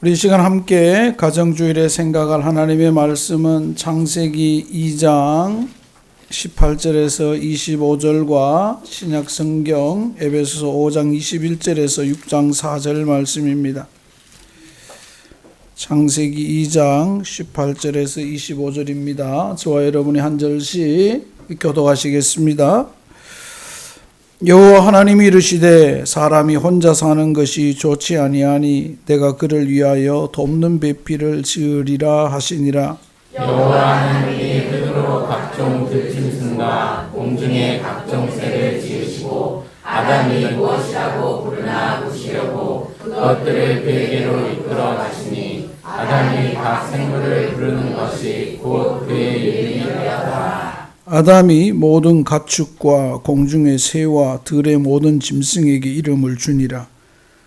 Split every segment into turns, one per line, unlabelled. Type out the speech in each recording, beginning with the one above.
우리 이 시간 함께 가정주일에 생각할 하나님의 말씀은 창세기 2장 18절에서 25절과 신약성경 에베소서 5장 21절에서 6장 4절 말씀입니다. 창세기 2장 18절에서 25절입니다. 저와 여러분이 한 절씩 교독하시겠습니다. 여호와 하나님이 이르시되 사람이 혼자 사는 것이 좋지 아니하니 내가 그를 위하여 돕는 배필을 지으리라 하시니라.
여호와 하나님이 흙으로 각종 들짐승과 공중의 각종 새를 지으시고 아담이 무엇이라고 부르나 보시려고 그것들을 그에게로 이끌어 가시니 아담이 각 생물을 부르는 것이 곧 그의 이름이었더라.
아담이 모든 가축과 공중의 새와 들의 모든 짐승에게 이름을 주니라.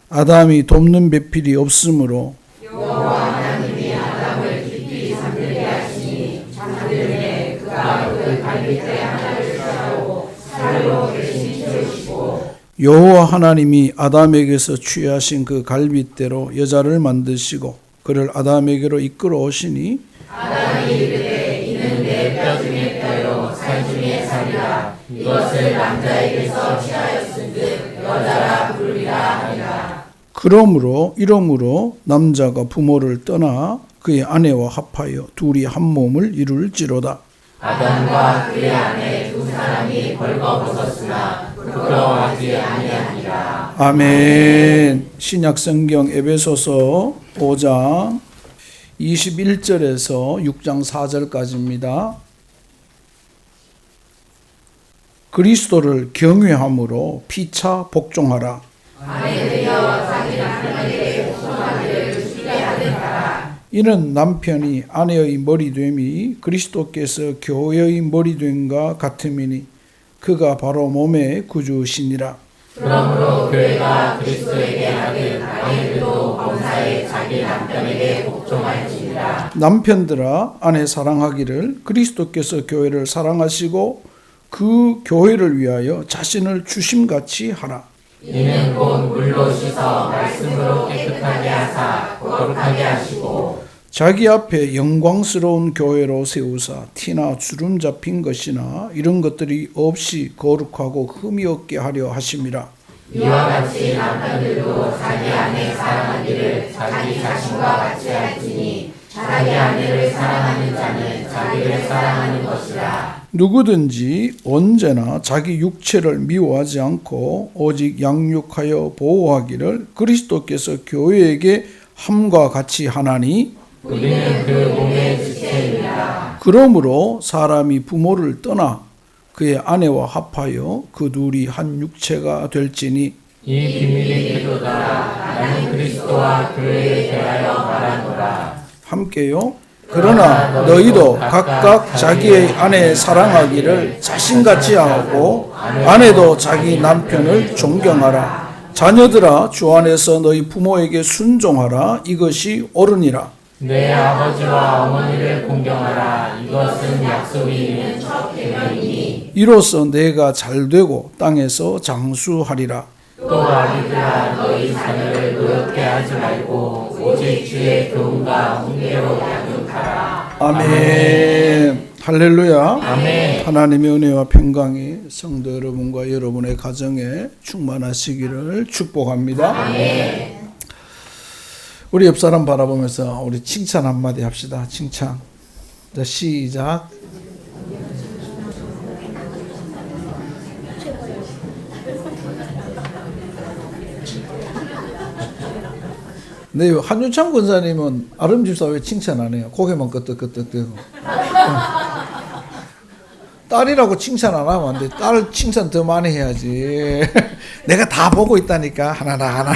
아담이 돕는 배필이 없으므로
여호와 하나님이 아담을 깊이 잠들게 하시니 잠들매 그가 그 갈빗대 하나를 취하고 살로 대신 채우시고
여호와 하나님이 아담에게서 취하신 그 갈빗대로 여자를 만드시고 그를 아담에게로 이끌어 오시니
아담이 이르되 이는 내 뼈 중에 뼈요 살 중에 살이라 이것을 남자에게서 취하였은즉 여자라 부르리라 하니라.
이러므로 남자가 부모를 떠나 그의 아내와 합하여 둘이 한 몸을 이룰지로다.
아담과 그의 아내 두 사람이 벌거벗었으나 부끄러워하지 아니하니라.
아멘. 신약성경 에베소서 5장 21절에서 6장 4절까지입니다. 그리스도를 경외함으로 피차 복종하라. 이는 남편이 아내의 머리됨이 그리스도께서 교회의 머리됨과 같음이니 그가 바로 몸의 구주시니라.
그러므로 교회가 그리스도에게 하듯 아내들도 범사에 자기 남편에게 복종할지니라.
남편들아 아내 사랑하기를 그리스도께서 교회를 사랑하시고 그 교회를 위하여 자신을 주심같이 하라.
이는 곧 물로 씻어 말씀으로 깨끗하게 하사 거룩하게 하시고
자기 앞에 영광스러운 교회로 세우사 티나 주름 잡힌 것이나 이런 것들이 없이 거룩하고 흠이 없게 하려 하심이라.
이와 같이 남편들도 자기 아내 사랑하기를 자기 자신과 같이 할지니 자기 아내를 사랑하는 자는 자기를 사랑하는 것이라.
누구든지 언제나 자기 육체를 미워하지 않고 오직 양육하여 보호하기를 그리스도께서 교회에게 함과 같이 하나니
우리는 그 몸의 지체입니다.
그러므로 사람이 부모를 떠나 그의 아내와 합하여 그 둘이 한 육체가 될지니
이 비밀이 그도다. 나는 그리스도와 교회에 대하여 말하노라.
함께요. 그러나 너희도 각각 자기의 아내 사랑하기를 자신같이 하고 아내도 자기 남편을 존경하라. 자녀들아 주 안에서 너희 부모에게 순종하라. 이것이 옳으니라.
내 아버지와 어머니를 공경하라. 이것은 약속이 있는 첫 계명이니
이로써 내가 잘되고 땅에서 장수하리라.
또 아비들아 너희 자녀를 노엽게 하지 말고 오직 주의 교훈과 훈계로 양육하라.
아멘. 할렐루야.
아멘.
하나님의 은혜와 평강이 성도 여러분과 여러분의 가정에 충만하시기를 축복합니다.
아멘.
우리 옆 사람 바라보면서 우리 칭찬 한마디 합시다. 칭찬. 자, 시작. 네, 한유창 권사님은 아름집사 왜 칭찬 안 해요? 고개만 끄덕끄덕대고. 딸이라고 칭찬 안 하면 안 돼. 딸 칭찬 더 많이 해야지. 내가 다 보고 있다니까. 하나하나.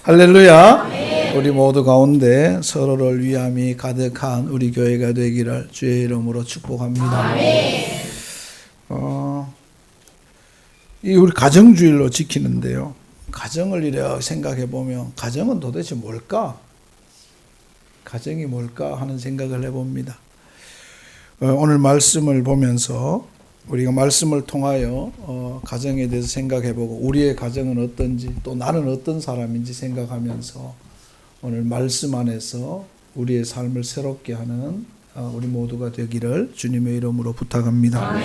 할렐루야. 우리 모두 가운데 서로를 위함이 가득한 우리 교회가 되기를 주의 이름으로 축복합니다. 이 우리 가정주일로 지키는데요. 가정을 이렇게 생각해 보면 가정은 도대체 뭘까? 가정이 뭘까 하는 생각을 해봅니다. 오늘 말씀을 보면서 우리가 말씀을 통하여 가정에 대해서 생각해보고 우리의 가정은 어떤지 또 나는 어떤 사람인지 생각하면서 오늘 말씀 안에서 우리의 삶을 새롭게 하는 우리 모두가 되기를 주님의 이름으로 부탁합니다.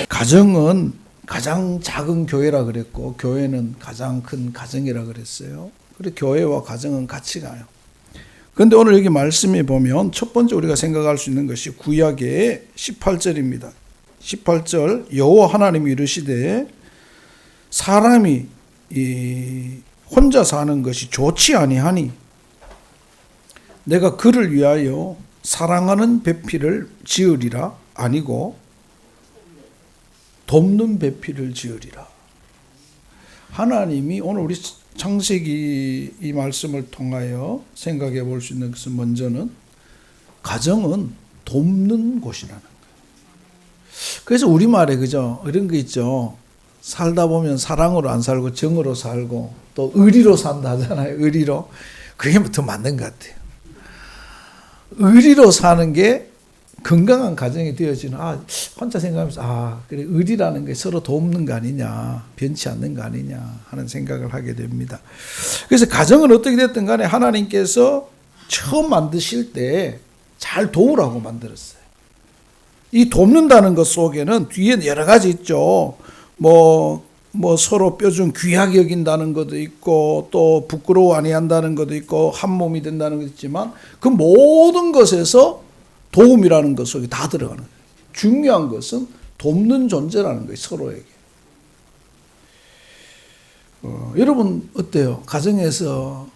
가정은 가장 작은 교회라 그랬고 교회는 가장 큰 가정이라 그랬어요. 그리고 교회와 가정은 같이 가요. 그런데 오늘 여기 말씀에 보면 첫 번째 우리가 생각할 수 있는 것이 구약의 18절입니다. 18절 여호와 하나님이 이르시되 사람이 혼자 사는 것이 좋지 아니하니 내가 그를 위하여 사랑하는 배필을 지으리라 아니고 돕는 배필을 지으리라. 하나님이 오늘 우리 창세기 이 말씀을 통하여 생각해 볼 수 있는 것은 먼저는 가정은 돕는 곳이라는 거예요. 그래서 우리말에 그죠? 이런 거 있죠. 살다 보면 사랑으로 안 살고 정으로 살고 또 의리로 산다 하잖아요. 의리로. 그게 더 맞는 것 같아요. 의리로 사는 게 건강한 가정이 되어지는, 혼자 생각하면서, 그래, 의리라는 게 서로 돕는 거 아니냐, 변치 않는 거 아니냐 하는 생각을 하게 됩니다. 그래서 가정은 어떻게 됐든 간에 하나님께서 처음 만드실 때 잘 도우라고 만들었어요. 이 돕는다는 것 속에는 뒤에 여러 가지 있죠. 뭐 서로 뼈좀 귀하게 여긴다는 것도 있고 또 부끄러워 아니한다는 것도 있고 한 몸이 된다는 것도 있지만 그 모든 것에서 도움이라는 것 속에 다 들어가는 거예요. 중요한 것은 돕는 존재라는 거예요. 서로에게. 여러분 어때요? 가정에서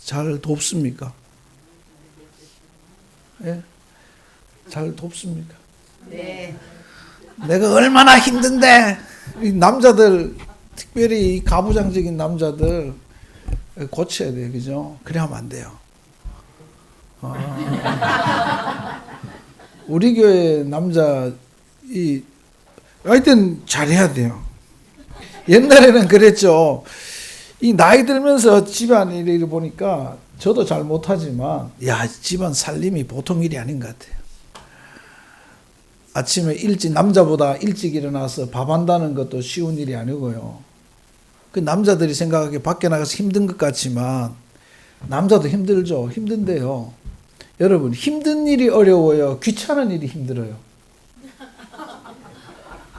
잘 돕습니까? 예? 잘 돕습니까?
네.
내가 얼마나 힘든데 이 남자들 특별히 이 가부장적인 남자들 고쳐야 돼요. 그죠? 그래 하면 안 돼요. 우리 교회 남자 하여튼 잘해야 돼요. 옛날에는 그랬죠. 이 나이 들면서 집안 일을 보니까 저도 잘 못하지만 집안 살림이 보통 일이 아닌 것 같아요. 아침에 남자보다 일찍 일어나서 밥 한다는 것도 쉬운 일이 아니고요. 그 남자들이 생각하기에 밖에 나가서 힘든 것 같지만 남자도 힘들죠. 힘든데요. 여러분 힘든 일이 어려워요? 귀찮은 일이 힘들어요?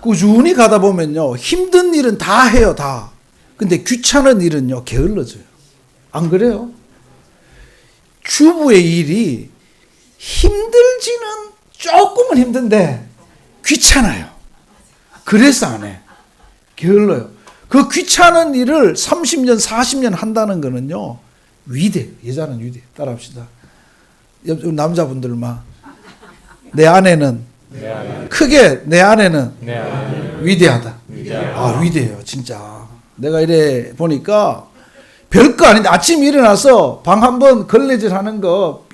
꾸준히 가다 보면요. 힘든 일은 다 해요. 다. 근데 귀찮은 일은요. 게을러져요. 안 그래요? 주부의 일이 힘들지는 조금은 힘든데 귀찮아요. 그래서 안 해. 게을러요. 그 귀찮은 일을 30년, 40년 한다는 거는요. 위대해요. 여자는 위대해요. 따라합시다. 남자분들만. 내 아내는 크게 내 아내는 위대하다. 위대해요. 진짜. 내가 이래 보니까 별거 아닌데 아침 일어나서 방 한번 걸레질 하는 거,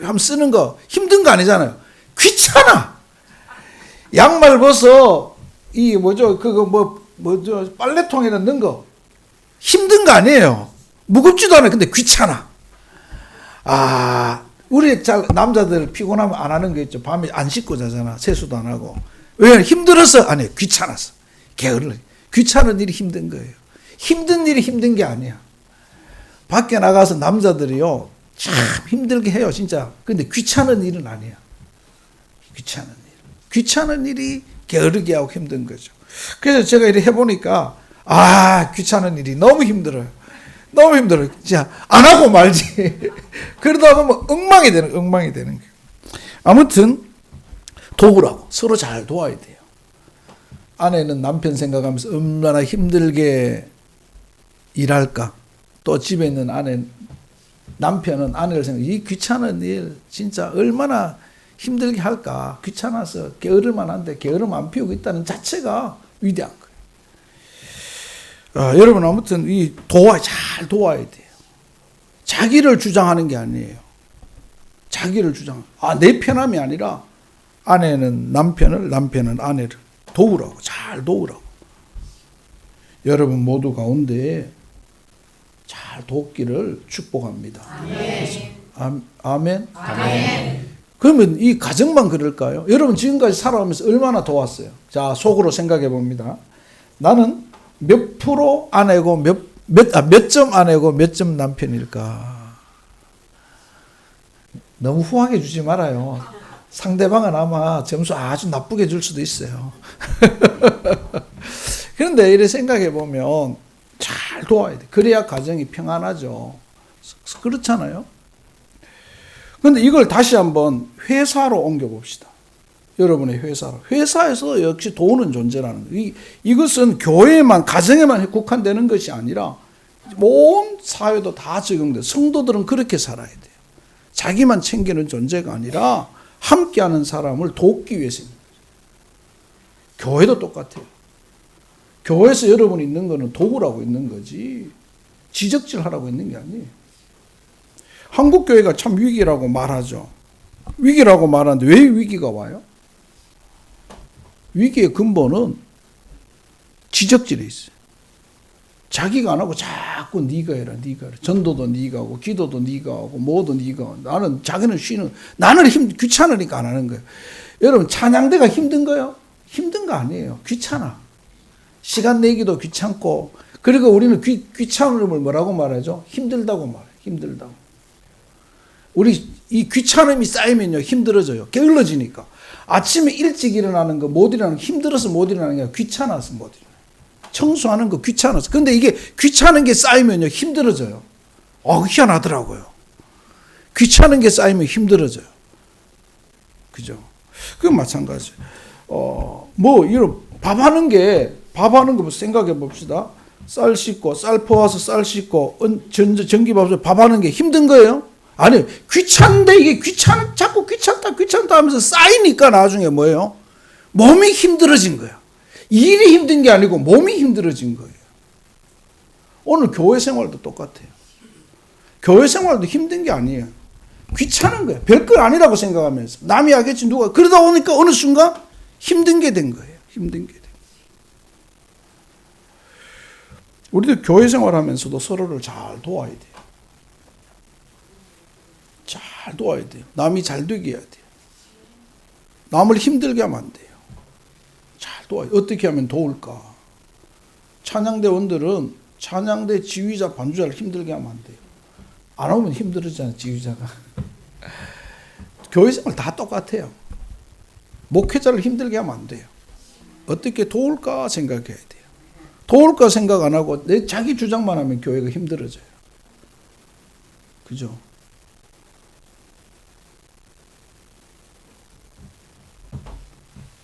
한번 쓰는 거 힘든 거 아니잖아요. 귀찮아. 양말 벗어 빨래통에 넣는 거 힘든 거 아니에요. 무겁지도 않아요. 근데 귀찮아. 우리 남자들 피곤하면 안 하는 게 있죠. 밤에 안 씻고 자잖아. 세수도 안 하고. 왜? 힘들어서? 아니에요. 귀찮아서. 게을러. 귀찮은 일이 힘든 거예요. 힘든 일이 힘든 게 아니야. 밖에 나가서 남자들이요. 참 힘들게 해요. 진짜. 근데 귀찮은 일은 아니야. 귀찮은 일이 게으르게 하고 힘든 거죠. 그래서 제가 이렇게 해보니까 귀찮은 일이 너무 힘들어요. 너무 힘들어요. 진짜 안 하고 말지. 그러다 보면 엉망이 되는 거예요. 아무튼 도우라고. 서로 잘 도와야 돼요. 아내는 남편 생각하면서 얼마나 힘들게 일할까. 또 집에 있는 남편은 아내를 생각해. 이 귀찮은 일 진짜 얼마나 힘들게 할까. 귀찮아서 게으를만 한데 게으름 안 피우고 있다는 자체가 위대한 거예요. 여러분 아무튼 잘 도와야 돼요. 자기를 주장하는 게 아니에요. 자기를 내 편함이 아니라 아내는 남편을, 남편은 아내를 도우라고. 잘 도우라고. 여러분 모두 가운데 잘 돕기를 축복합니다. 아멘. 그러면 이 가정만 그럴까요? 여러분 지금까지 살아오면서 얼마나 도왔어요? 자, 속으로 생각해 봅니다. 나는 몇 프로 아내고 몇 점 아내고 몇 점 남편일까? 너무 후하게 주지 말아요. 상대방은 아마 점수 아주 나쁘게 줄 수도 있어요. 그런데 이렇게 생각해 보면 잘 도와야 돼. 그래야 가정이 평안하죠. 그렇잖아요. 그런데 이걸 다시 한번 회사로 옮겨봅시다. 여러분의 회사로. 회사에서 역시 도우는 존재라는 거예요. 이것은 교회만, 가정에만 국한되는 것이 아니라 온 사회도 다 적용돼요. 성도들은 그렇게 살아야 돼요. 자기만 챙기는 존재가 아니라 함께하는 사람을 돕기 위해서입니다. 교회도 똑같아요. 교회에서 여러분이 있는 거는 도구라고 있는 거지 지적질하라고 있는 게 아니에요. 한국 교회가 참 위기라고 말하죠. 위기라고 말하는데 왜 위기가 와요? 위기의 근본은 지적질에 있어요. 자기가 안 하고 자꾸 네가 해라, 네가 해라. 전도도 네가 하고, 기도도 네가 하고, 뭐도 네가 하고. 나는 자기는 쉬는, 나는 귀찮으니까 안 하는 거예요. 여러분 찬양대가 힘든 거요? 힘든 거 아니에요. 귀찮아. 시간 내기도 귀찮고, 그리고 우리는 귀찮음을 뭐라고 말하죠? 힘들다고 말해요. 힘들다고. 우리 이 귀찮음이 쌓이면요 힘들어져요. 게을러지니까. 아침에 일찍 일어나는 거 못 일어나는 거 힘들어서 못 일어나는 게 아니라 귀찮아서 못 일어나요. 청소하는 거 귀찮아서. 근데 이게 귀찮은 게 쌓이면요 힘들어져요. 희한하더라고요. 귀찮은 게 쌓이면 힘들어져요. 그죠? 그건 마찬가지예요. 이런 밥 하는 거 생각해 봅시다. 쌀 씻고, 쌀 퍼와서 쌀 씻고, 전기밥솥 밥 하는 게 힘든 거예요? 아니, 귀찮은데 이게 자꾸 귀찮다 하면서 쌓이니까 나중에 뭐예요? 몸이 힘들어진 거야. 일이 힘든 게 아니고 몸이 힘들어진 거예요. 오늘 교회 생활도 똑같아요. 교회 생활도 힘든 게 아니에요. 귀찮은 거예요. 별거 아니라고 생각하면서. 남이 하겠지, 누가. 그러다 보니까 어느 순간 힘든 게 된 거예요. 힘든 게 된 거예요. 우리도 교회 생활하면서도 서로를 잘 도와야 돼요. 잘 도와야 돼요. 남이 잘 되게 해야 돼요. 남을 힘들게 하면 안 돼요. 잘 도와요. 어떻게 하면 도울까? 찬양대원들은 찬양대 지휘자, 반주자를 힘들게 하면 안 돼요. 안 오면 힘들어지잖아요, 지휘자가. 교회 생활 다 똑같아요. 목회자를 힘들게 하면 안 돼요. 어떻게 도울까 생각해야 돼요. 도울까 생각 안 하고 내 자기 주장만 하면 교회가 힘들어져요. 그죠?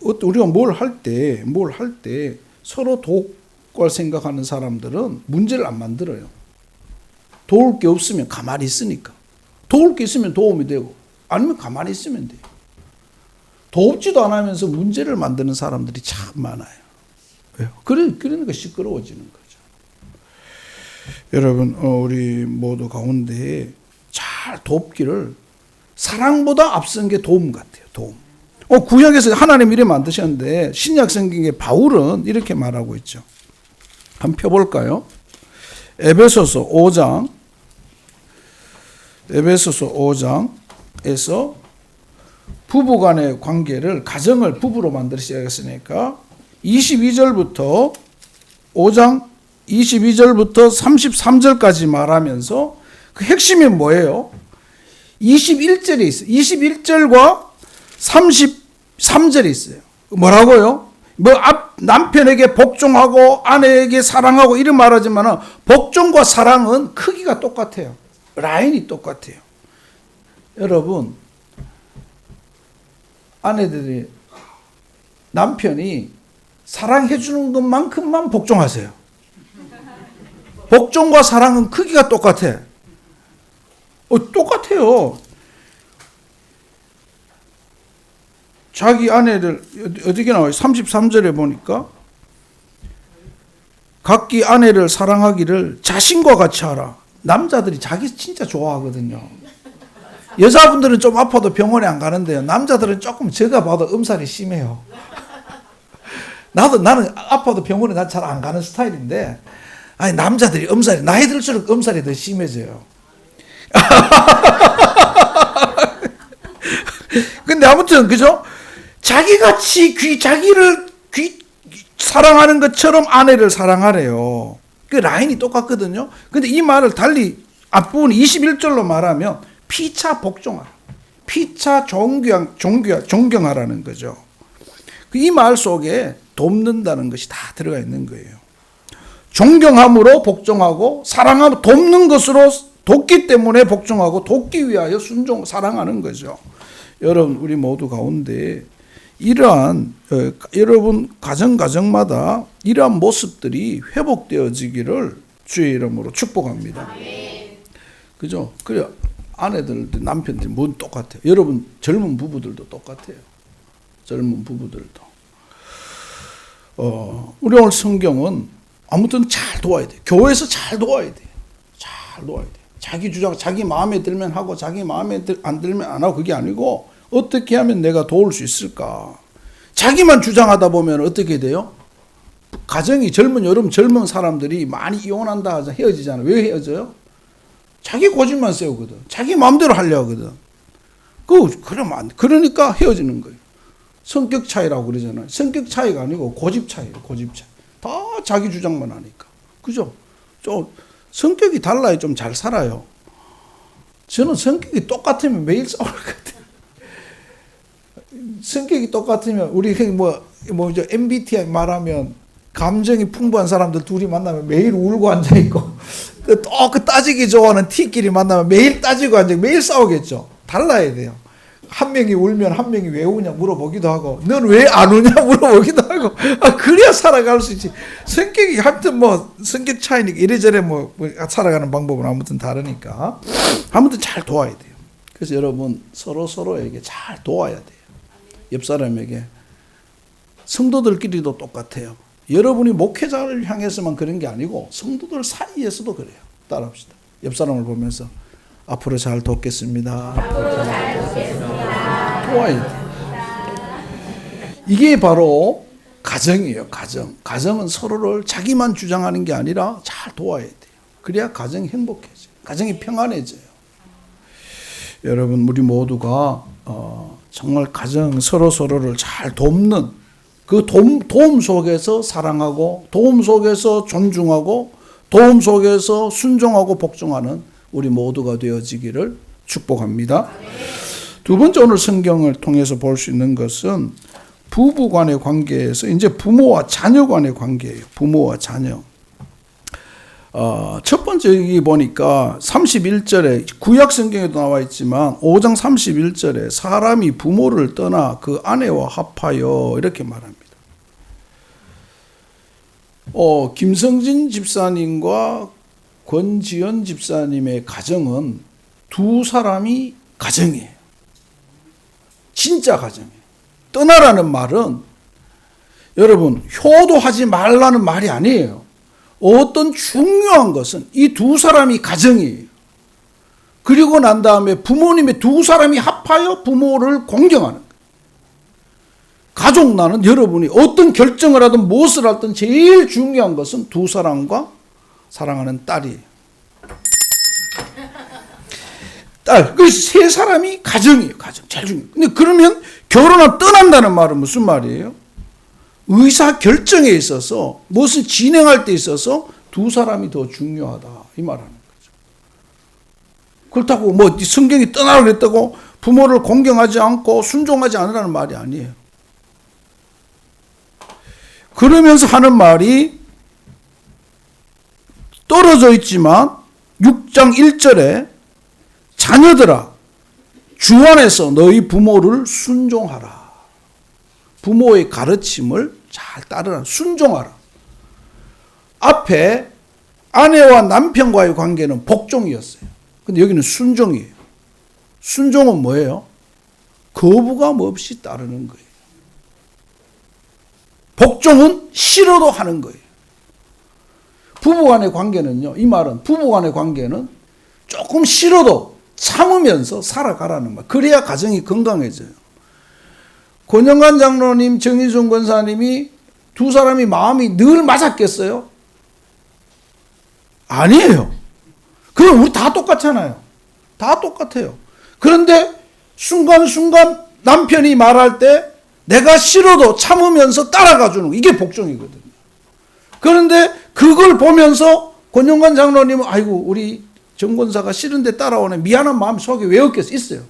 우리가 뭘 할 때 서로 도울 생각하는 사람들은 문제를 안 만들어요. 도울 게 없으면 가만히 있으니까. 도울 게 있으면 도움이 되고 아니면 가만히 있으면 돼요. 돕지도 않으면서 문제를 만드는 사람들이 참 많아요. 왜요? 그러니까 시끄러워지는 거죠. 여러분, 우리 모두 가운데 잘 돕기를 사랑보다 앞선 게 도움 같아요. 도움. 구약에서 하나님 이래 만드셨는데 신약 성경에 바울은 이렇게 말하고 있죠. 한번 펴볼까요? 에베소서 5장에서 부부 간의 관계를, 가정을 부부로 만들기 시작했으니까 22절부터 5장 22절부터 33절까지 말하면서 그 핵심이 뭐예요? 21절에 있어요. 21절과 33절에 있어요. 뭐라고요? 남편에게 복종하고 아내에게 사랑하고 이런 말하지만 복종과 사랑은 크기가 똑같아요. 라인이 똑같아요. 여러분, 아내들이 남편이 사랑해 주는 것만큼만 복종하세요. 복종과 사랑은 크기가 똑같아. 똑같아요. 자기 아내를 어떻게 나와요? 33절에 보니까 각기 아내를 사랑하기를 자신과 같이 하라. 남자들이 자기 진짜 좋아하거든요. 여자분들은 좀 아파도 병원에 안 가는데요. 남자들은 조금 제가 봐도 음살이 심해요. 나는 아파도 병원에 난 잘 안 가는 스타일인데, 아니 남자들이 음살이 나이 들수록 음살이 더 심해져요. 근데 아무튼 그죠? 자기를 사랑하는 것처럼 아내를 사랑하래요. 그 라인이 똑같거든요. 근데 이 말을 달리 앞부분 21절로 말하면 피차 복종하라. 피차 존경하라는 거죠. 이 말 속에 돕는다는 것이 다 들어가 있는 거예요. 존경함으로 복종하고 사랑함으로 돕는 것으로 돕기 때문에 복종하고 돕기 위하여 사랑하는 거죠. 여러분 우리 모두 가운데 이러한 여러분 가정마다 이러한 모습들이 회복되어지기를 주의 이름으로 축복합니다. 그죠? 그래 아내들 남편들 뭐 똑같아요. 여러분 젊은 부부들도 똑같아요. 젊은 부부들도 우리 오늘 성경은 아무튼 잘 도와야 돼. 교회에서 잘 도와야 돼. 잘 도와야 돼. 자기 주장, 자기 마음에 들면 하고 자기 마음에 안 들면 안 하고 그게 아니고 어떻게 하면 내가 도울 수 있을까? 자기만 주장하다 보면 어떻게 돼요? 가정이 여러분 젊은 사람들이 많이 이혼한다 하자 헤어지잖아. 왜 헤어져요? 자기 고집만 세우거든. 자기 마음대로 하려고 하거든. 그러면 안 돼. 그러니까 헤어지는 거예요. 성격 차이라고 그러잖아요. 성격 차이가 아니고 고집 차이예요. 고집 차이. 다 자기 주장만 하니까. 그죠? 좀 성격이 달라야 좀 잘 살아요. 저는 성격이 똑같으면 매일 싸울 것 같아요. 성격이 똑같으면 우리 MBTI 말하면 감정이 풍부한 사람들 둘이 만나면 매일 울고 앉아 있고 그 따지기 좋아하는 T끼리 만나면 매일 따지고 앉아 있고 매일 싸우겠죠. 달라야 돼요. 한 명이 울면 한 명이 왜 우냐 물어보기도 하고 넌 왜 안 우냐 물어보기도 하고 그래야 살아갈 수 있지. 성격이 하여튼 성격 차이니까 이래저래 살아가는 방법은 아무튼 다르니까 아무튼 잘 도와야 돼요. 그래서 여러분 서로에게 잘 도와야 돼요. 옆 사람에게. 성도들끼리도 똑같아요. 여러분이 목회자를 향해서만 그런 게 아니고 성도들 사이에서도 그래요. 따라합시다. 옆 사람을 보면서 앞으로 잘 돕겠습니다. 도와야 돼요. 이게 바로 가정이에요. 가정은 서로를 자기만 주장하는 게 아니라 잘 도와야 돼요. 그래야 가정이 행복해져요. 가정이 평안해져요. 여러분 우리 모두가 정말 가정 서로를 잘 돕는 그 도움 속에서 사랑하고 도움 속에서 존중하고 도움 속에서 순종하고 복종하는 우리 모두가 되어지기를 축복합니다. 두 번째 오늘 성경을 통해서 볼 수 있는 것은 부부 간의 관계에서 이제 부모와 자녀 간의 관계예요. 부모와 자녀. 첫 번째 여기 보니까 31절에 구약 성경에도 나와 있지만 5장 31절에 사람이 부모를 떠나 그 아내와 합하여 이렇게 말합니다. 김성진 집사님과 권지연 집사님의 가정은 두 사람이 가정이에요. 진짜 가정이에요. 떠나라는 말은 여러분 효도하지 말라는 말이 아니에요. 어떤 중요한 것은 이 두 사람이 가정이에요. 그리고 난 다음에 부모님의 두 사람이 합하여 부모를 공경하는 거예요. 가족 나는 여러분이 어떤 결정을 하든 무엇을 하든 제일 중요한 것은 두 사람과 사랑하는 딸이에요. 딸. 그래서 세 사람이 가정이에요. 가정. 제일 중요해요. 근데 그러면 결혼을 떠난다는 말은 무슨 말이에요? 의사 결정에 있어서 무엇을 진행할 때 있어서 두 사람이 더 중요하다. 이 말하는 거죠. 그렇다고 성경이 떠나라고 그랬다고 부모를 공경하지 않고 순종하지 않으라는 말이 아니에요. 그러면서 하는 말이 떨어져 있지만 6장 1절에 자녀들아 주 안에서 너희 부모를 순종하라. 부모의 가르침을 잘 따르라. 순종하라. 앞에 아내와 남편과의 관계는 복종이었어요. 근데 여기는 순종이에요. 순종은 뭐예요? 거부감 없이 따르는 거예요. 복종은 싫어도 하는 거예요. 부부간의 관계는요. 이 말은 부부간의 관계는 조금 싫어도 참으면서 살아가라는 말. 그래야 가정이 건강해져요. 권영관 장로님, 정희준 권사님이 두 사람이 마음이 늘 맞았겠어요? 아니에요. 그럼 우리 다 똑같잖아요. 다 똑같아요. 그런데 순간순간 남편이 말할 때 내가 싫어도 참으면서 따라가 주는 거. 이게 복종이거든요. 그런데 그걸 보면서 권영관 장로님은 아이고 우리 정 권사가 싫은데 따라오네. 미안한 마음 속에 왜 없겠어? 있어요.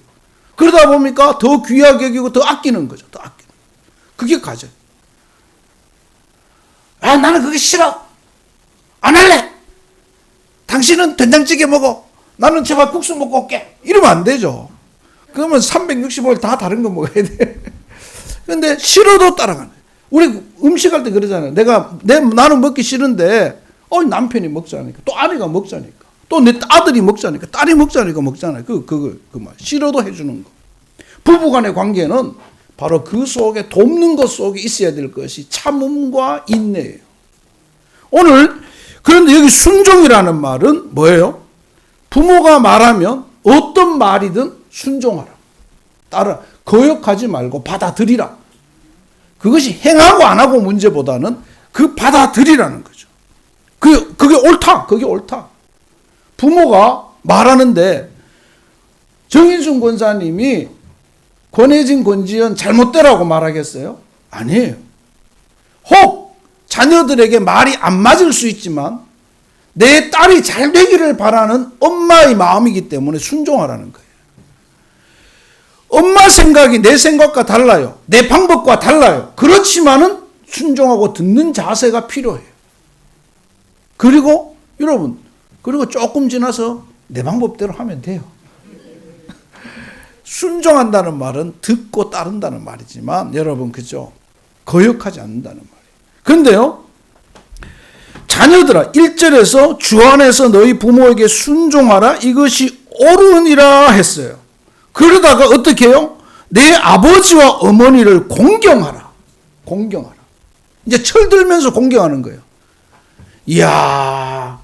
그러다 보니까 더 귀하게 여기고 더 아끼는 거죠. 더 아끼는. 그게 가정. 아, 나는 그게 싫어. 안 할래. 당신은 된장찌개 먹어. 나는 제발 국수 먹고 올게. 이러면 안 되죠. 그러면 365일 다 다른 거 먹어야 돼. 근데 싫어도 따라가네. 우리 음식할 때 그러잖아요. 나는 먹기 싫은데, 남편이 먹자니까. 또 아내가 먹자니까. 또 내 아들이 먹자니까. 딸이 먹자니까 먹잖아요. 그 말. 싫어도 해주는 거. 부부 간의 관계는 바로 그 속에 돕는 것 속에 있어야 될 것이 참음과 인내예요. 그런데 여기 순종이라는 말은 뭐예요? 부모가 말하면 어떤 말이든 순종하라. 따라 거역하지 말고 받아들이라. 그것이 행하고 안 하고 문제보다는 그 받아들이라는 거죠. 그게 옳다. 그게 옳다. 부모가 말하는데 정인순 권사님이 권혜진, 권지연 잘못되라고 말하겠어요? 아니에요. 혹 자녀들에게 말이 안 맞을 수 있지만 내 딸이 잘 되기를 바라는 엄마의 마음이기 때문에 순종하라는 거예요. 엄마 생각이 내 생각과 달라요. 내 방법과 달라요. 그렇지만은 순종하고 듣는 자세가 필요해요. 그리고 여러분, 조금 지나서 내 방법대로 하면 돼요. 순종한다는 말은 듣고 따른다는 말이지만 여러분, 그죠? 거역하지 않는다는 말이에요. 그런데요, 자녀들아, 1절에서 주 안에서 너희 부모에게 순종하라. 이것이 옳으니라 했어요. 그러다가 어떻게 해요? 내 아버지와 어머니를 공경하라. 공경하라. 이제 철들면서 공경하는 거예요. 이야,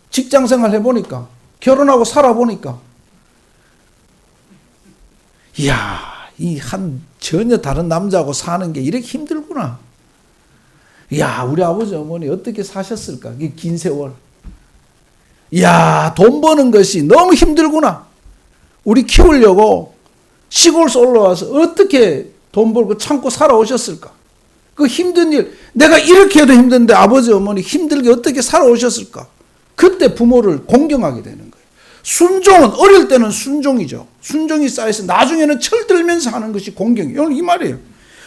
직장생활 해보니까, 결혼하고 살아보니까, 이야, 전혀 다른 남자하고 사는 게 이렇게 힘들구나. 이야, 우리 아버지 어머니 어떻게 사셨을까? 이 긴 세월. 이야, 돈 버는 것이 너무 힘들구나. 우리 키우려고 시골에서 올라와서 어떻게 돈 벌고 참고 살아오셨을까? 그 힘든 일, 내가 이렇게 해도 힘든데 아버지 어머니 힘들게 어떻게 살아오셨을까? 그때 부모를 공경하게 되는 거예요. 순종은 어릴 때는 순종이죠. 순종이 쌓여서 나중에는 철들면서 하는 것이 공경이에요. 오늘 이 말이에요.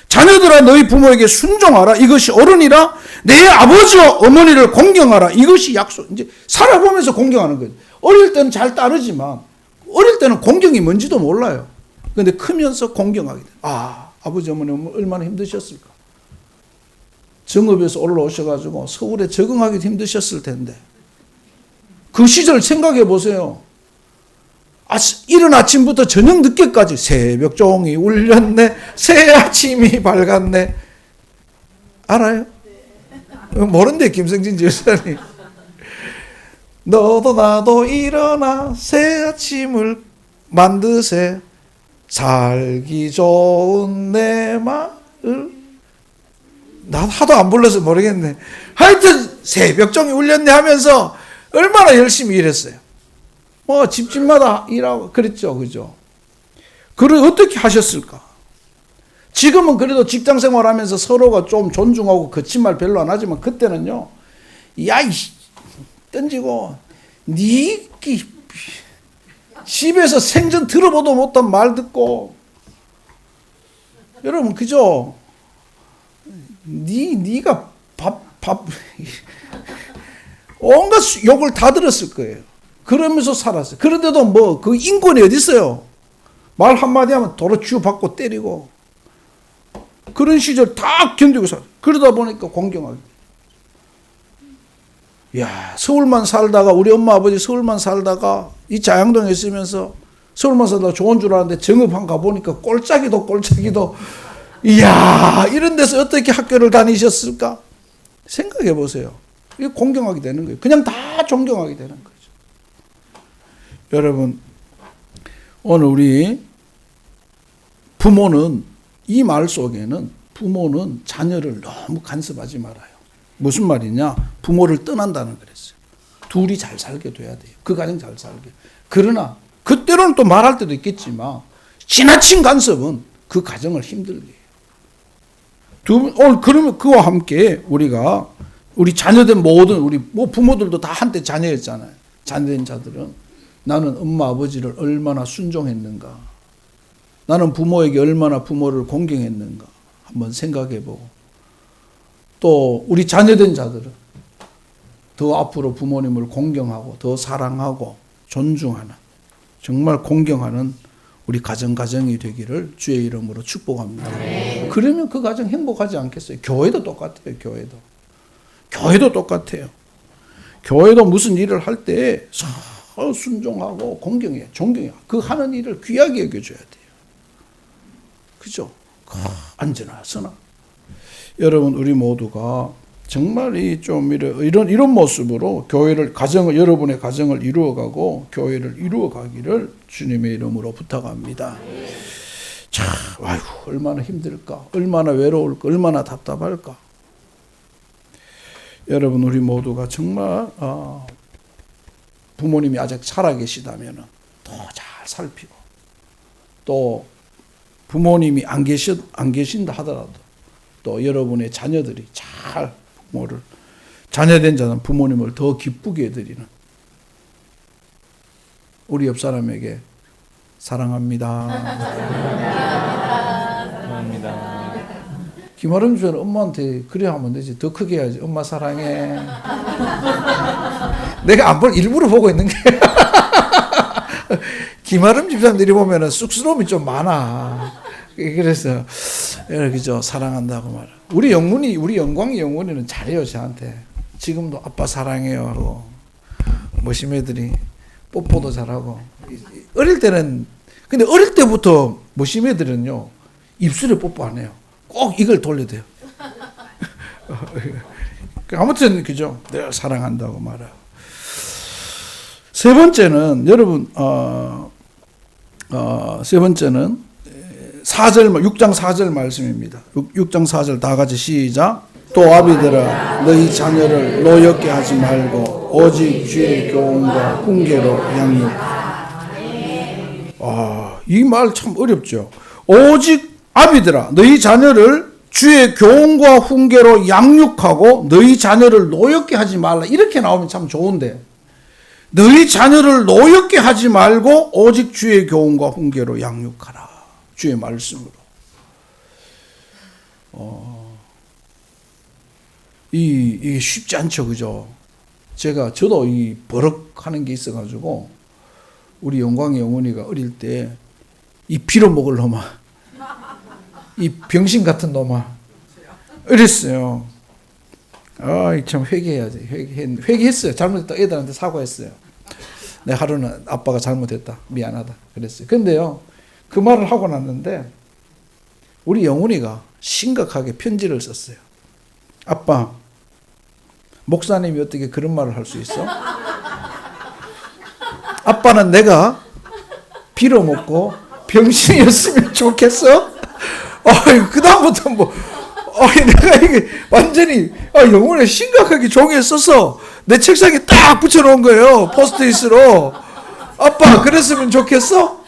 자녀들아, 너희 부모에게 순종하라. 이것이 옳으니라. 내 아버지와 어머니를 공경하라. 이것이 약속. 이제 살아보면서 공경하는 거예요. 어릴 때는 잘 따르지만 어릴 때는 공경이 뭔지도 몰라요. 그런데 크면서 공경하게 돼요. 아버지 어머니 얼마나 힘드셨을까. 정읍에서 올라오셔가지고 서울에 적응하기도 힘드셨을 텐데 그 시절 생각해 보세요. 이른 아침부터 저녁 늦게까지 새벽 종이 울렸네, 새 아침이 밝았네. 알아요? 모른대, 김성진 지휘사님. 너도 나도 일어나 새 아침을 만드세, 살기 좋은 내 마을. 나 하도 안 불러서 모르겠네. 하여튼 새벽종이 울렸네 하면서 얼마나 열심히 일했어요. 집집마다 일하고 그랬죠. 그죠? 그걸 어떻게 하셨을까? 지금은 그래도 직장 생활하면서 서로가 좀 존중하고 거친 말 별로 안 하지만 그때는요. 던지고 집에서 생전 들어보도 못한 말 듣고, 여러분 그죠? 네가 밥 온갖 욕을 다 들었을 거예요. 그러면서 살았어요. 그런데도 그 인권이 어디 있어요? 말 한마디 하면 도로 치유받고 때리고 그런 시절 다 견디고 살았어요. 그러다 보니까 공경하게. 야, 서울만 살다가, 우리 엄마 아버지 서울만 살다가 이 자양동에 있으면서 서울만 살다가 좋은 줄 알았는데 정읍한 가보니까 꼴짝이도 이야, 이런 데서 어떻게 학교를 다니셨을까? 생각해 보세요. 이거 공경하게 되는 거예요. 그냥 다 존경하게 되는 거죠. 여러분, 오늘 우리 부모는, 이 말 속에는 부모는 자녀를 너무 간섭하지 말아요. 무슨 말이냐? 부모를 떠난다는 그랬어요. 둘이 잘 살게 돼야 돼요. 그 가정 잘 살게. 그러나 그때로는 또 말할 때도 있겠지만 지나친 간섭은 그 가정을 힘들게 해요. 오늘 그러면 그와 함께 우리 자녀된 모든 우리 부모들도 다 한때 자녀였잖아요. 자녀된 자들은 나는 엄마 아버지를 얼마나 순종했는가. 나는 부모에게 얼마나 부모를 공경했는가 한번 생각해보고, 또 우리 자녀된 자들은 더 앞으로 부모님을 공경하고 더 사랑하고 존중하는, 정말 공경하는 우리 가정이 되기를 주의 이름으로 축복합니다. 그러면 그 가정 행복하지 않겠어요? 교회도 똑같아요. 교회도 똑같아요. 교회도 무슨 일을 할 때 순종하고 공경해, 존경해. 그 하는 일을 귀하게 여겨줘야 돼요. 그죠? 언제나 서나. 여러분, 우리 모두가 정말 이런 모습으로 교회를, 여러분의 가정을 이루어가고 교회를 이루어가기를 주님의 이름으로 부탁합니다. 자, 얼마나 힘들까? 얼마나 외로울까? 얼마나 답답할까? 여러분, 우리 모두가 정말 부모님이 아직 살아계시다면 더 잘 살피고, 또 부모님이 안 계신다 하더라도 또 여러분의 자녀들이 잘 부모를, 자녀된 자는 부모님을 더 기쁘게 해드리는, 우리 옆 사람에게 사랑합니다.
사랑합니다.
김아름 주는 엄마한테 그래 하면 되지. 더 크게 해야지. 엄마 사랑해. 내가 안 볼, 일부러 보고 있는 게. 김아름 집사람들이 보면은 쑥스러움이 좀 많아. 그래서 그죠, 사랑한다고 말해. 우리 영광이 영훈이는 잘해요, 저한테. 지금도 아빠 사랑해요 하고, 머시매들이 뽀뽀도 잘하고. 어릴 때는, 근데 어릴 때부터 머시매들은요, 입술에 뽀뽀 안 해요. 꼭 이걸 돌려대요. 아무튼 그죠, 내가 사랑한다고 말해요. 세 번째는 여러분, 세 번째는 6장 4절 말씀입니다. 6장 4절 다 같이 시작. 또 아비들아, 너희 자녀를 노엽게 하지 말고 오직 주의 교훈과 훈계로 양육. 이 말 참 어렵죠. 오직 아비들아, 너희 자녀를 주의 교훈과 훈계로 양육하고 너희 자녀를 노엽게 하지 말라. 이렇게 나오면 참 좋은데, 너희 자녀를 노엽게 하지 말고 오직 주의 교훈과 훈계로 양육하라. 주의 말씀으로. 이게 쉽지 않죠, 그죠? 저도 이 버럭하는 게 있어가지고, 우리 영광의 영혼이가 어릴 때 이 빌어먹을 놈아, 이 병신 같은 놈아, 이랬어요. 참 회개해야지. 회개했어요. 잘못했다. 애들한테 사과했어요. 내 하루는 아빠가 잘못했다. 미안하다. 그랬어요. 근데요, 그 말을 하고 났는데, 우리 영훈이가 심각하게 편지를 썼어요. 아빠, 목사님이 어떻게 그런 말을 할 수 있어? 아빠는 내가 빌어먹고 병신이었으면 좋겠어? 그다음부터 내가 이게 완전히, 영혼에 심각하게 종이에 써서 내 책상에 딱 붙여놓은 거예요. 포스트잇으로. 아빠, 그랬으면 좋겠어?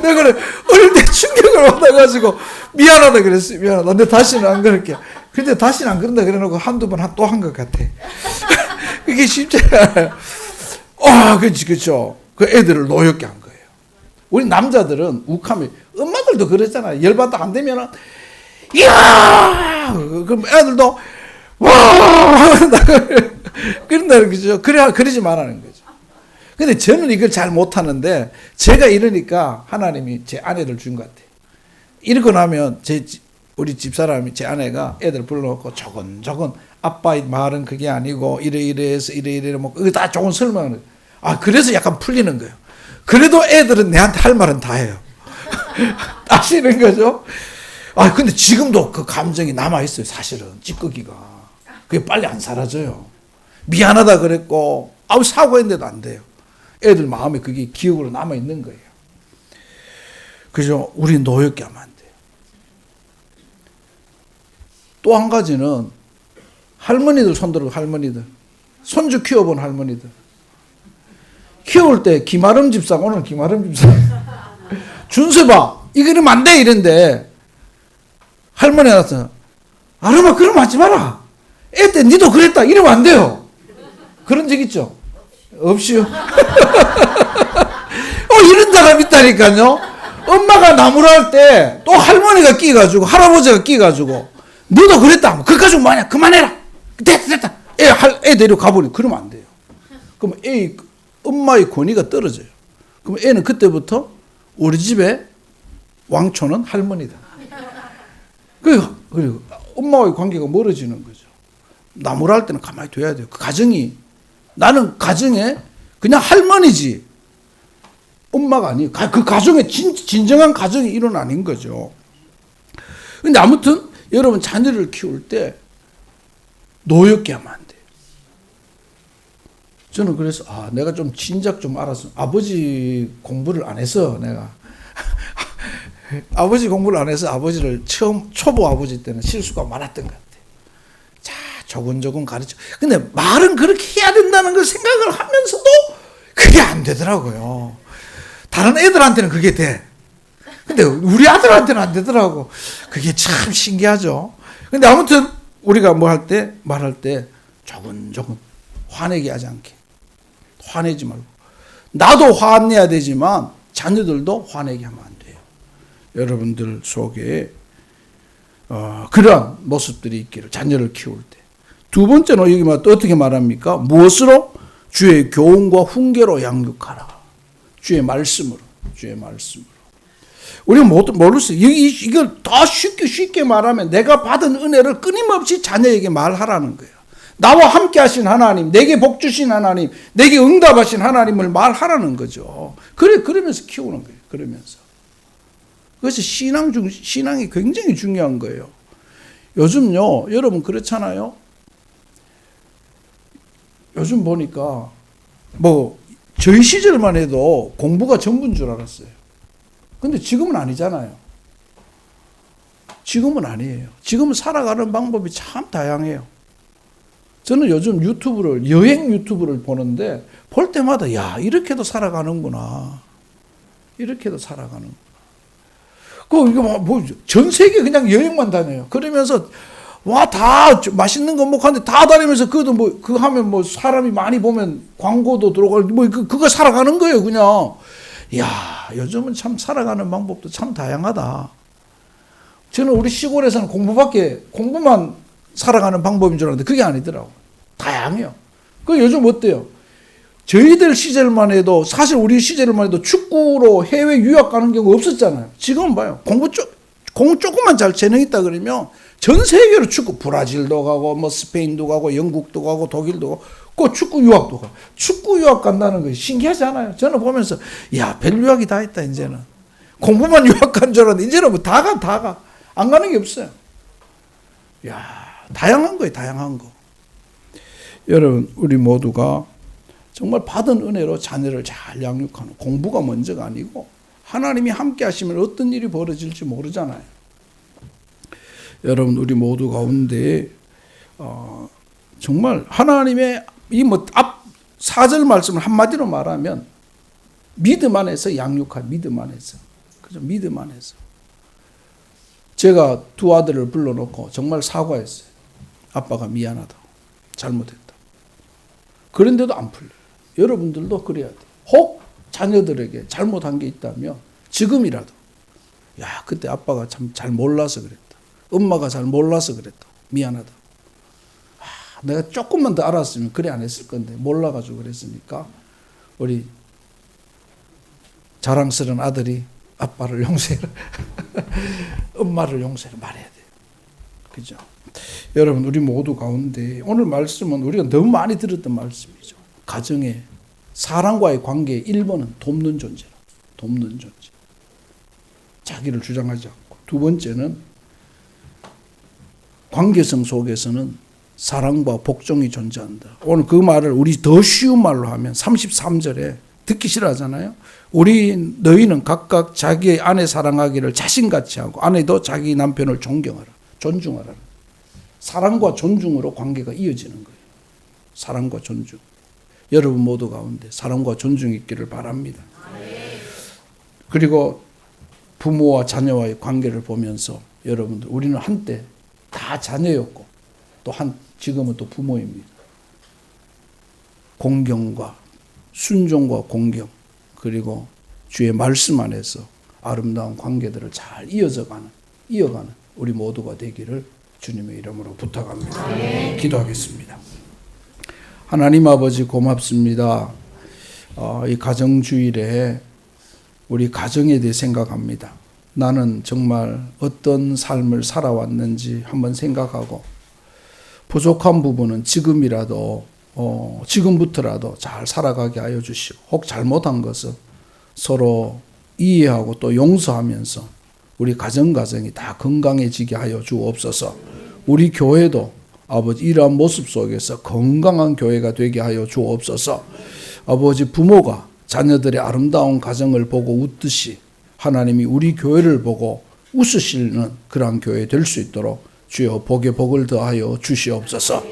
내가 어릴 때 충격을 받아가지고 미안하다 그랬어요. 미안하다. 근데 다시는 안 그럴게. 근데 다시는 안 그런다 그래놓고 한두 번 또 한 것 같아. 그게 쉽지 않아요. 그렇죠. 그 애들을 노엽게 한 거예요. 우리 남자들은 욱하면, 엄마들도 그랬잖아요. 열받다 안 되면은, 이야! 그럼 애들도, 와! 그런다, 그죠? 그러지 말라는 거죠. 근데 저는 이걸 잘 못하는데, 제가 이러니까 하나님이 제 아내를 준 것 같아요. 이러고 나면 우리 집사람이, 제 아내가 애들 불러놓고 조곤조곤, 아빠의 말은 그게 아니고 이래서 이래 뭐 그거 다 조금 설명을. 그래서 약간 풀리는 거예요. 그래도 애들은 내한테 할 말은 다 해요. 아시는 거죠? 근데 지금도 그 감정이 남아 있어요. 사실은 찌꺼기가. 그게 빨리 안 사라져요. 미안하다 그랬고, 사과했는데도 안 돼요. 애들 마음에 그게 기억으로 남아 있는 거예요. 그죠? 우리 노엽게 하면 안 돼요. 또 한 가지는 할머니들 손들어, 할머니들. 손주 키워본 할머니들. 키울 때 김아름 집사가, 오늘 김아름 집사. 준수봐, 이거 이러면 안 돼, 이런데. 할머니가 나서, 아름아, 그럼 하지 마라. 애 때 니도 그랬다. 이러면 안 돼요. 그런 적 있죠? 없이요. 이런 사람 있다니까요. 엄마가 나무랄 때 또 할머니가 끼가지고 할아버지가 끼가지고 너도 그랬다. 그 가지고 뭐하냐. 그만해라. 됐다. 애 데리고 가버려. 그러면 안 돼요. 그럼 엄마의 권위가 떨어져요. 그럼 애는 그때부터 우리 집에 왕초는 할머니다. 그리고 엄마와의 관계가 멀어지는 거죠. 나무랄 때는 가만히 둬야 돼요. 그 가정이, 나는 가정에 그냥 할머니지 엄마가 아니에요. 그 가정에 진정한 가정이 일어나는 거죠. 근데 아무튼 여러분 자녀를 키울 때 노엽게 하면 안 돼요. 저는 그래서 내가 좀 진작 좀 알았어. 아버지 공부를 안 해서 내가 아버지 공부를 안 해서 아버지를 초보 아버지 때는 실수가 많았던 것 같아요. 자, 조곤조곤 가르쳐. 근데 말은 그렇게 해야 된다는 걸 생각을 하면서도 그게 안 되더라고요. 다른 애들한테는 그게 돼. 근데 우리 아들한테는 안 되더라고. 그게 참 신기하죠. 근데 아무튼 우리가 말할 때 조곤조곤 화내게 하지 않게. 화내지 말고. 나도 화내야 되지만 자녀들도 화내게 하면 안 돼요. 여러분들 속에 그러한 모습들이 있기를, 자녀를 키울 때. 두 번째는 여기 또 어떻게 말합니까? 무엇으로? 주의 교훈과 훈계로 양육하라. 주의 말씀으로. 우리가 모르겠어요. 이걸 더 쉽게 말하면 내가 받은 은혜를 끊임없이 자녀에게 말하라는 거예요. 나와 함께 하신 하나님, 내게 복 주신 하나님, 내게 응답하신 하나님을 말하라는 거죠. 그러면서 키우는 거예요. 그러면서. 그래서 신앙이 굉장히 중요한 거예요. 요즘요, 여러분 그렇잖아요. 요즘 보니까 저희 시절만 해도 공부가 전부인 줄 알았어요. 근데 지금은 아니잖아요. 지금은 아니에요. 지금은 살아가는 방법이 참 다양해요. 저는 요즘 여행 유튜브를 보는데 볼 때마다 이렇게도 살아가는구나. 이렇게도 살아가는구나. 전 세계 그냥 여행만 다녀요. 그러면서 다 맛있는 거 먹고 하는데 다 다니면서 그거 하면 사람이 많이 보면 광고도 들어가고 그거 살아가는 거예요, 그냥. 요즘은 참 살아가는 방법도 참 다양하다. 저는 우리 시골에서는 공부만 살아가는 방법인 줄 알았는데 그게 아니더라고. 다양해요. 요즘 어때요? 저희들 시절만 해도, 사실 우리 시절만 해도 축구로 해외 유학 가는 경우 없었잖아요. 지금은 봐요. 공 조금만 잘 재능 있다 그러면 전 세계로 브라질도 가고, 스페인도 가고, 영국도 가고, 독일도 가고, 축구 유학도 가고. 축구 유학 간다는 거 신기하지 않아요? 저는 보면서, 별 유학이 다 있다, 이제는. 공부만 유학 간 줄 알았는데, 이제는 다 가. 안 가는 게 없어요. 다양한 거예요, 다양한 거. 여러분, 우리 모두가 정말 받은 은혜로 자녀를 잘 양육하는, 공부가 먼저가 아니고 하나님이 함께 하시면 어떤 일이 벌어질지 모르잖아요. 여러분, 우리 모두 가운데 정말 하나님의 앞 4절 말씀을 한마디로 말하면 믿음 안에서 양육한, 믿음 안에서. 그죠? 믿음 안에서. 제가 두 아들을 불러놓고 정말 사과했어요. 아빠가 미안하다고. 잘못했다. 그런데도 안 풀려요. 여러분들도 그래야 돼요. 혹 자녀들에게 잘못한 게 있다면 지금이라도 그때 아빠가 참 잘 몰라서 그랬다. 엄마가 잘 몰라서 그랬다. 미안하다. 내가 조금만 더 알았으면 그래 안 했을 건데 몰라가지고 그랬으니까 우리 자랑스러운 아들이 아빠를 용서해라. 엄마를 용서해라 말해야 돼요. 그죠? 여러분, 우리 모두 가운데 오늘 말씀은 우리가 너무 많이 들었던 말씀이죠. 가정의 사랑과의 관계의 1번은 돕는 존재라. 돕는 존재. 자기를 주장하지 않고. 두 번째는 관계성 속에서는 사랑과 복종이 존재한다. 오늘 그 말을 우리 더 쉬운 말로 하면 33절에 듣기 싫어하잖아요. 너희는 각각 자기의 아내 사랑하기를 자신같이 하고 아내도 자기 남편을 존경하라. 존중하라. 사랑과 존중으로 관계가 이어지는 거예요. 사랑과 존중. 여러분 모두 가운데 사랑과 존중이 있기를 바랍니다. 그리고 부모와 자녀와의 관계를 보면서 여러분들, 우리는 한때 다 자녀였고 지금은 또 부모입니다. 공경과 순종과 공경, 그리고 주의 말씀 안에서 아름다운 관계들을 잘 이어가는 우리 모두가 되기를 주님의 이름으로 부탁합니다. 기도하겠습니다. 하나님 아버지 고맙습니다. 이 가정주일에 우리 가정에 대해 생각합니다. 나는 정말 어떤 삶을 살아왔는지 한번 생각하고 부족한 부분은 지금부터라도 잘 살아가게 하여 주시고 혹 잘못한 것은 서로 이해하고 또 용서하면서 우리 가정이 다 건강해지게 하여 주옵소서. 우리 교회도 아버지 이러한 모습 속에서 건강한 교회가 되게 하여 주옵소서. 아버지 부모가 자녀들의 아름다운 가정을 보고 웃듯이 하나님이 우리 교회를 보고 웃으시는 그러한 교회 될 수 있도록 주여 복에 복을 더하여 주시옵소서.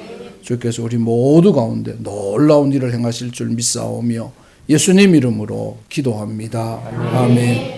주께서 우리 모두 가운데 놀라운 일을 행하실 줄 믿사오며 예수님 이름으로 기도합니다. 아멘.